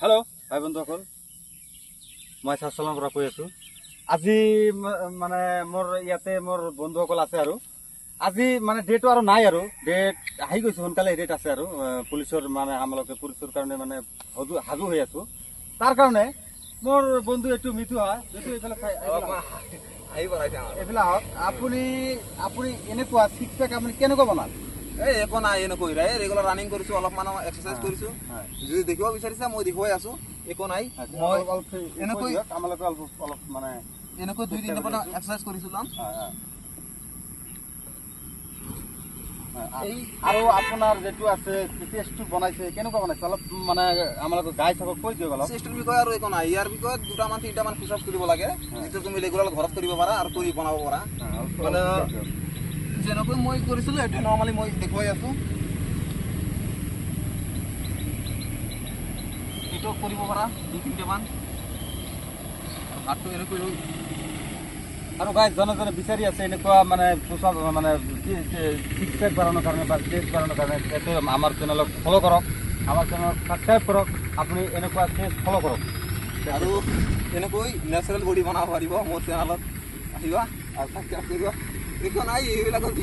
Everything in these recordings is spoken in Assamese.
হেল্ল' ভাই বন্ধুসকল, মই চাচলাৰ পৰা কৈ আছোঁ। আজি মানে মোৰ ইয়াতে মোৰ বন্ধুসকল আছে আৰু আজি মানে ডেটো আৰু নাই আৰু ডেট আহি গৈছে, সোনকালে ডেট আছে আৰু পুলিচৰ মানে আমালোকে পুলিচৰ কাৰণে মানে সাজু হৈ আছোঁ। তাৰ কাৰণে মোৰ বন্ধু এইটো মিঠু হয়, এইটো এইফালে এইফালে আহক। আপুনি আপুনি এনেকুৱা ছিক্স পেক আপুনি কেনেকুৱা বনাল? একো নাই এনেকৈ ৰেগুলাৰ ৰানিং কৰিছোঁ, অলপমান এক্সাৰচাইজ কৰিছোঁ। যদি দেখিব বিচাৰিছে মই দেখুৱাই আছোঁ, একো নাই। মই এনেকৈ আমালোকে অলপ অলপ মানে এনেকৈ 2-3 ঘণ্টা এক্সাৰচাইজ কৰিছিলোঁ। আৰু আপোনাৰ যিটো আছে টেষ্টটো বনাইছে কেনেকুৱা বনাইছে অলপ মানে আমালোকে গাই চাব কৈ দিয়ক অলপ। টেষ্টৰ বিষয়ে আৰু একো নাই, ইয়াৰ বিষয়ে 2-3টা পুচাপ কৰিব লাগে, যিটো তুমি ৰেগুলাৰ ঘৰত কৰিব পাৰা আৰু কৰি বনাব পাৰা। মানে যেনেকৈ মই কৰিছিলোঁ এইটো নৰ্মেলি মই দেখুৱাই আছোঁ। এইটো কৰিব পাৰা 2-3টামান। হাতটো এনেকৈ আৰু গাইজ জনে বিচাৰি আছে এনেকুৱা মানে পোচাক মানে ছিক্স পেক বাঢ়ানোৰ কাৰণে বা টেষ্ট বাঢ়ানোৰ কাৰণে এইটো আমাৰ চেনেলক ফলো কৰক, আমাৰ চেনেলক ছাবস্ক্ৰাইব কৰক, আপুনি এনেকুৱা টেষ্ট ফলো কৰক আৰু এনেকৈ নেচাৰেল বডি বনাব পাৰিব। মোৰ চেনেলত আহিবা আৰু ছাবস্ক্ৰাইব কৰিবা। একো নাই, এইবিলাকত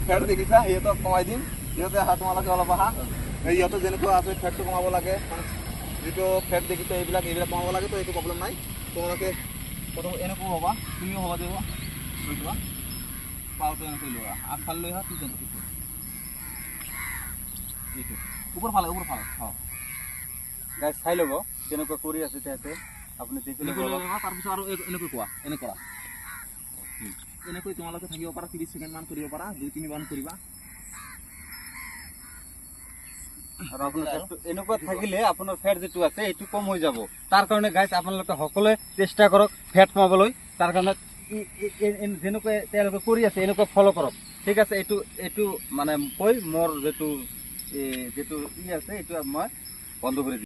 ফেট দেখিছা সিহঁতক কমাই দিম। সিহঁতে আহা, তোমালোকে অলপ আহা। সিহঁতে যেনেকুৱা আছে ফেটটো কমাব লাগে, যিটো ফেট দেখিছে এইবিলাক কমাব লাগে, তো একো প্ৰব্লেম নাই। তোমালোকে প্ৰথম এনেকৈ হ'বা, তুমিও হ'বা দিব লৈ যোৱা, পাওঁটো এনেকৈ লোৱা, আগফালে লৈ আহা, এইটো ওপৰ ফালে গাইজ চাই ল'ব কেনেকুৱা কৰি আছে তেহেঁতে, আপুনি দেখি ল'ব। তাৰপিছত আৰু এনেকৈ কোৱা, এনেকৈ তোমালোকে থাকিব পাৰা, 30 ছেকেণ্ডমান কৰিব পাৰা, 2-3 বাৰ কৰিবা। আৰু আপোনাৰ এনেকুৱা থাকিলে আপোনাৰ ফেট যিটো আছে এইটো কম হৈ যাব। তাৰ কাৰণে গাইজ আপোনালোকে সকলোৱে চেষ্টা কৰক ফেট কমাবলৈ। তাৰ কাৰণে যেনেকৈ তেওঁলোকে কৰি আছে এনেকুৱা ফ'ল' কৰক, ঠিক আছে। এইটো মানে কৈ মোৰ যিটো আছে এইটো মই বন্ধ কৰি দিম।